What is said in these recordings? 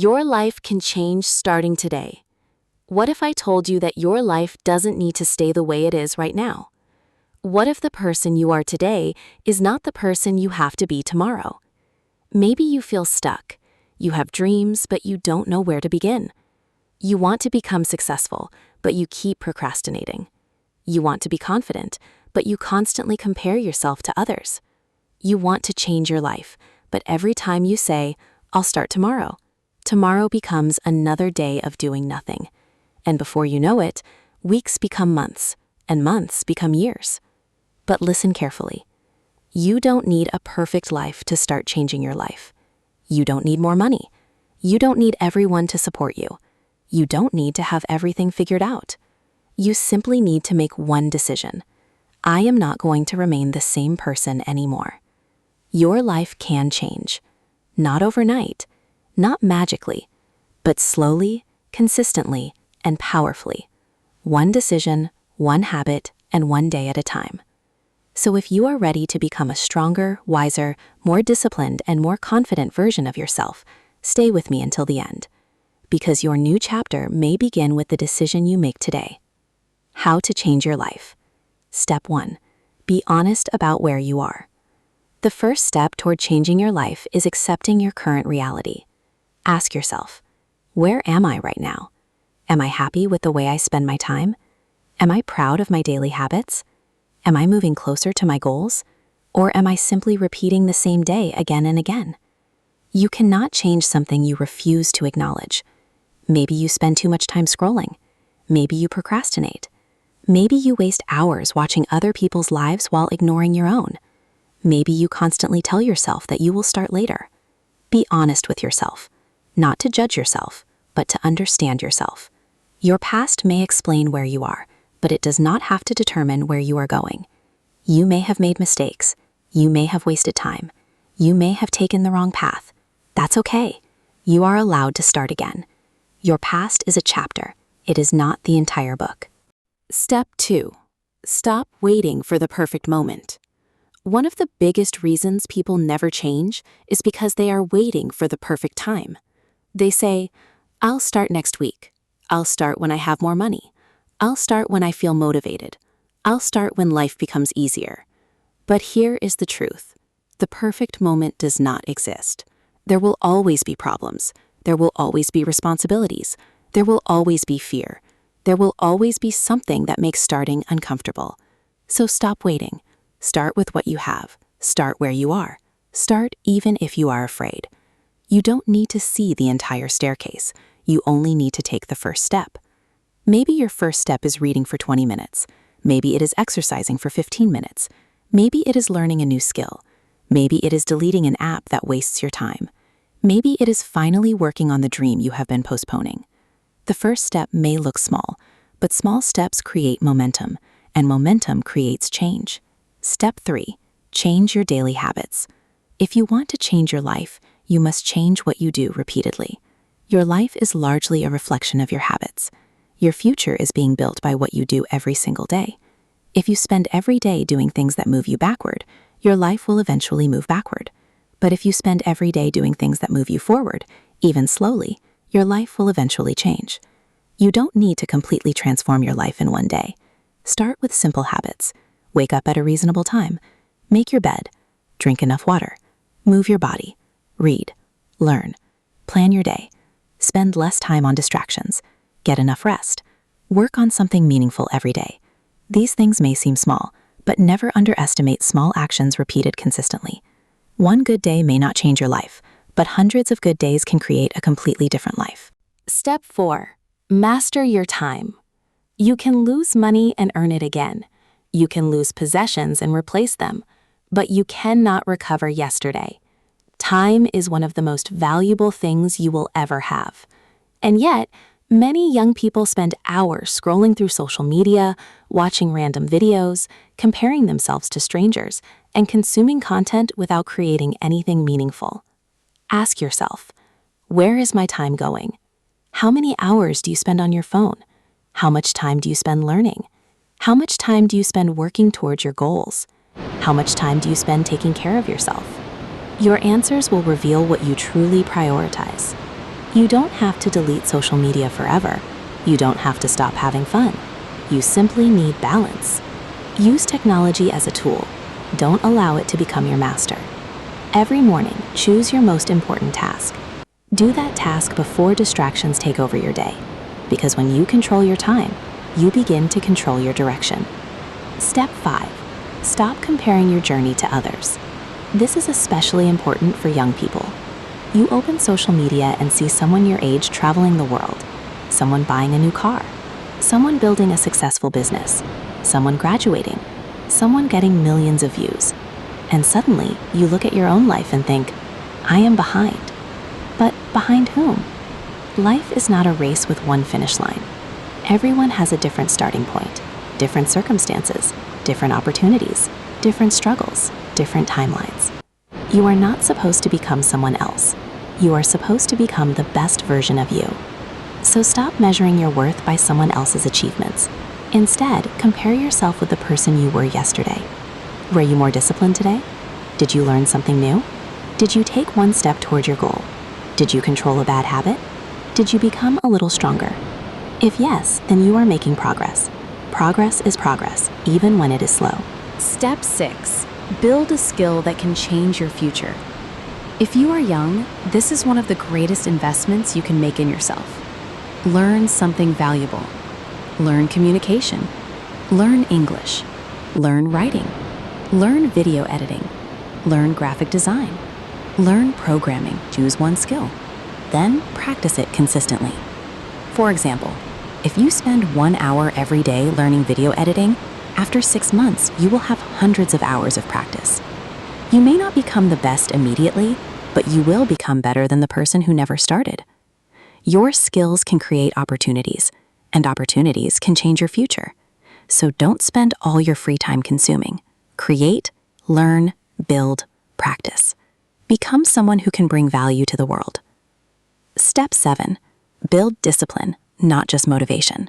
Your life can change starting today. What if I told you that your life doesn't need to stay the way it is right now? What if the person you are today is not the person you have to be tomorrow? Maybe you feel stuck. You have dreams, but you don't know where to begin. You want to become successful, but you keep procrastinating. You want to be confident, but you constantly compare yourself to others. You want to change your life, but every time you say, "I'll start tomorrow," tomorrow becomes another day of doing nothing. And before you know it, weeks become months, and months become years. But listen carefully. You don't need a perfect life to start changing your life. You don't need more money. You don't need everyone to support you. You don't need to have everything figured out. You simply need to make one decision. I am not going to remain the same person anymore. Your life can change. Not overnight, not magically, but slowly, consistently, and powerfully. One decision, one habit, and one day at a time. So if you are ready to become a stronger, wiser, more disciplined, and more confident version of yourself, stay with me until the end. Because your new chapter may begin with the decision you make today. How to change your life. Step 1. Be honest about where you are. The first step toward changing your life is accepting your current reality. Ask yourself, where am I right now? Am I happy with the way I spend my time? Am I proud of my daily habits? Am I moving closer to my goals? Or am I simply repeating the same day again and again? You cannot change something you refuse to acknowledge. Maybe you spend too much time scrolling. Maybe you procrastinate. Maybe you waste hours watching other people's lives while ignoring your own. Maybe you constantly tell yourself that you will start later. Be honest with yourself, not to judge yourself, but to understand yourself. Your past may explain where you are, but it does not have to determine where you are going. You may have made mistakes. You may have wasted time. You may have taken the wrong path. That's okay. You are allowed to start again. Your past is a chapter. It is not the entire book. Step 2. Stop waiting for the perfect moment. One of the biggest reasons people never change is because they are waiting for the perfect time. They say, "I'll start next week. I'll start when I have more money. I'll start when I feel motivated. I'll start when life becomes easier." But here is the truth. The perfect moment does not exist. There will always be problems. There will always be responsibilities. There will always be fear. There will always be something that makes starting uncomfortable. So stop waiting. Start with what you have. Start where you are. Start even if you are afraid. You don't need to see the entire staircase. You only need to take the first step. Maybe your first step is reading for 20 minutes. Maybe it is exercising for 15 minutes. Maybe it is learning a new skill. Maybe it is deleting an app that wastes your time. Maybe it is finally working on the dream you have been postponing. The first step may look small, but small steps create momentum, and momentum creates change. Step 3. Change your daily habits. If you want to change your life, you must change what you do repeatedly. Your life is largely a reflection of your habits. Your future is being built by what you do every single day. If you spend every day doing things that move you backward, your life will eventually move backward. But if you spend every day doing things that move you forward, even slowly, your life will eventually change. You don't need to completely transform your life in one day. Start with simple habits. Wake up at a reasonable time. Make your bed. Drink enough water. Move your body. Read. Learn. Plan your day. Spend less time on distractions. Get enough rest. Work on something meaningful every day. These things may seem small, but never underestimate small actions repeated consistently. One good day may not change your life, but hundreds of good days can create a completely different life. Step 4. Master your time. You can lose money and earn it again. You can lose possessions and replace them, but you cannot recover yesterday. Time is one of the most valuable things you will ever have. And yet, many young people spend hours scrolling through social media, watching random videos, comparing themselves to strangers, and consuming content without creating anything meaningful. Ask yourself, where is my time going? How many hours do you spend on your phone? How much time do you spend learning? How much time do you spend working towards your goals? How much time do you spend taking care of yourself? Your answers will reveal what you truly prioritize. You don't have to delete social media forever. You don't have to stop having fun. You simply need balance. Use technology as a tool. Don't allow it to become your master. Every morning, choose your most important task. Do that task before distractions take over your day, because when you control your time, you begin to control your direction. Step 5. Stop comparing your journey to others. This is especially important for young people. You open social media and see someone your age traveling the world, someone buying a new car, someone building a successful business, someone graduating, someone getting millions of views. And suddenly, you look at your own life and think, I am behind. But behind whom? Life is not a race with one finish line. Everyone has a different starting point, different circumstances, different opportunities, different struggles, different timelines. You are not supposed to become someone else. You are supposed to become the best version of you. So stop measuring your worth by someone else's achievements. Instead, compare yourself with the person you were yesterday. Were you more disciplined today? Did you learn something new? Did you take one step toward your goal? Did you control a bad habit? Did you become a little stronger? If yes, then you are making progress. Progress is progress, even when it is slow. Step 6. Build a skill that can change your future. If you are young, this is one of the greatest investments you can make in yourself. Learn something valuable. Learn communication. Learn English. Learn writing. Learn video editing. Learn graphic design. Learn programming. Choose one skill. Then practice it consistently. For example, if you spend 1 hour every day learning video editing, after 6 months, you will have hundreds of hours of practice. You may not become the best immediately, but you will become better than the person who never started. Your skills can create opportunities, and opportunities can change your future. So don't spend all your free time consuming. Create, learn, build, practice. Become someone who can bring value to the world. Step 7. Build discipline, not just motivation.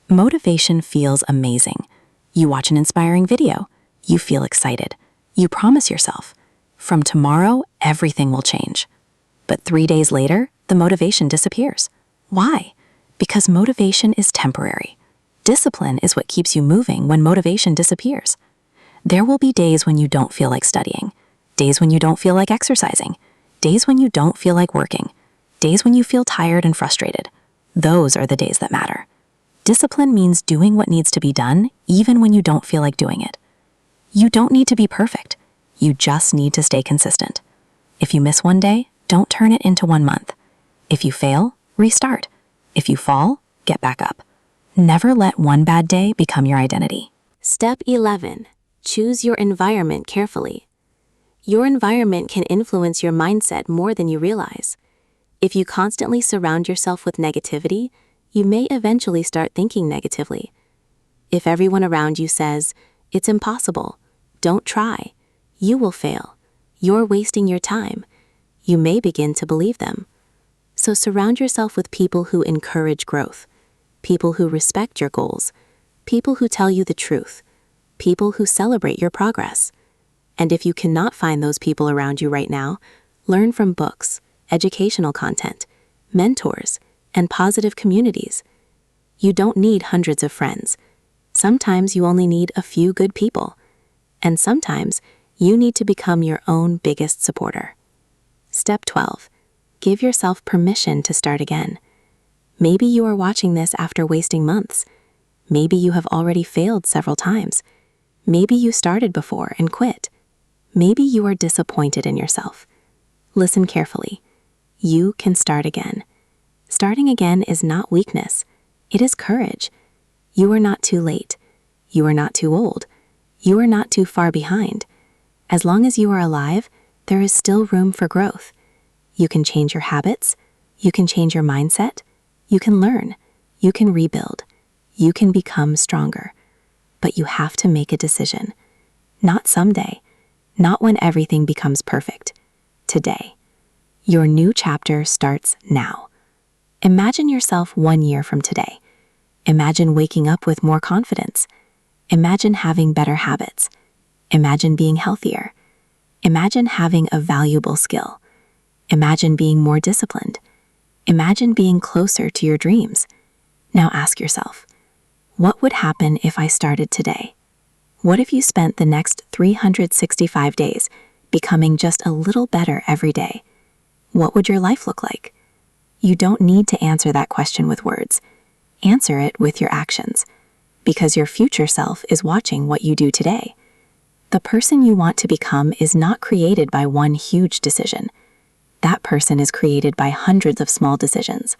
Motivation feels amazing. You watch an inspiring video. You feel excited. You promise yourself, from tomorrow, everything will change. But 3 days later, the motivation disappears. Why? Because motivation is temporary. Discipline is what keeps you moving when motivation disappears. There will be days when you don't feel like studying, days when you don't feel like exercising, days when you don't feel like working, days when you feel tired and frustrated. Those are the days that matter. Discipline means doing what needs to be done even when you don't feel like doing it. You don't need to be perfect. You just need to stay consistent. If you miss one day, don't turn it into 1 month. If you fail, restart. If you fall, get back up. Never let one bad day become your identity. Step 11. Choose your environment carefully. Your environment can influence your mindset more than you realize. If you constantly surround yourself with negativity, you may eventually start thinking negatively. If everyone around you says, "It's impossible," "Don't try," "You will fail," "You're wasting your time," you may begin to believe them. So surround yourself with people who encourage growth, people who respect your goals, people who tell you the truth, people who celebrate your progress. And if you cannot find those people around you right now, learn from books, educational content, mentors, and positive communities. You don't need hundreds of friends. Sometimes you only need a few good people. And sometimes you need to become your own biggest supporter. Step 12. Give yourself permission to start again. Maybe you are watching this after wasting months. Maybe you have already failed several times. Maybe you started before and quit. Maybe you are disappointed in yourself. Listen carefully. You can start again. Starting again is not weakness. It is courage. You are not too late. You are not too old. You are not too far behind. As long as you are alive, there is still room for growth. You can change your habits. You can change your mindset. You can learn. You can rebuild. You can become stronger. But you have to make a decision. Not someday. Not when everything becomes perfect. Today. Your new chapter starts now. Imagine yourself 1 year from today. Imagine waking up with more confidence. Imagine having better habits. Imagine being healthier. Imagine having a valuable skill. Imagine being more disciplined. Imagine being closer to your dreams. Now ask yourself, what would happen if I started today? What if you spent the next 365 days becoming just a little better every day? What would your life look like? You don't need to answer that question with words. Answer it with your actions, because your future self is watching what you do today. The person you want to become is not created by one huge decision. That person is created by hundreds of small decisions.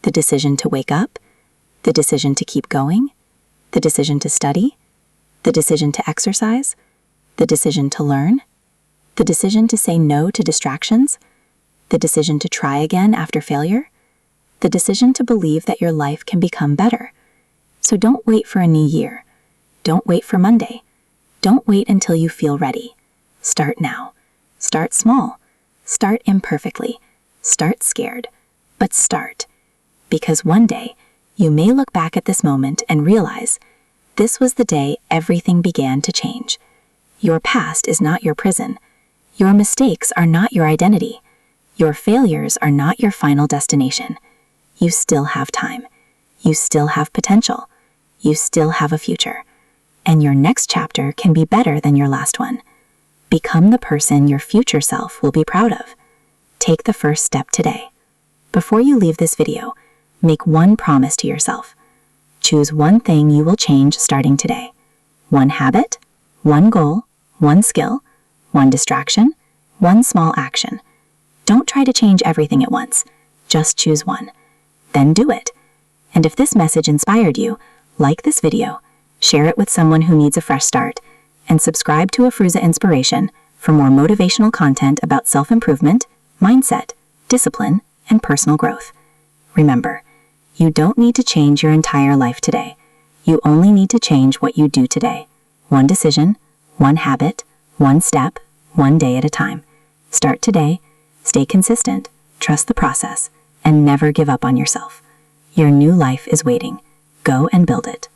The decision to wake up, the decision to keep going, the decision to study, the decision to exercise, the decision to learn, the decision to say no to distractions, the decision to try again after failure, the decision to believe that your life can become better. So don't wait for a new year. Don't wait for Monday. Don't wait until you feel ready. Start now. Start small. Start imperfectly. Start scared. But start. Because one day, you may look back at this moment and realize this was the day everything began to change. Your past is not your prison. Your mistakes are not your identity. Your failures are not your final destination. You still have time. You still have potential. You still have a future. And your next chapter can be better than your last one. Become the person your future self will be proud of. Take the first step today. Before you leave this video, make one promise to yourself. Choose one thing you will change starting today. One habit, one goal, one skill, one distraction, one small action. Don't try to change everything at once. Just choose one. Then do it. And if this message inspired you, like this video, share it with someone who needs a fresh start, and subscribe to Afruza Inspiration for more motivational content about self-improvement, mindset, discipline, and personal growth. Remember, you don't need to change your entire life today. You only need to change what you do today. One decision, one habit, one step, one day at a time. Start today, stay consistent, trust the process, and never give up on yourself. Your new life is waiting. Go and build it.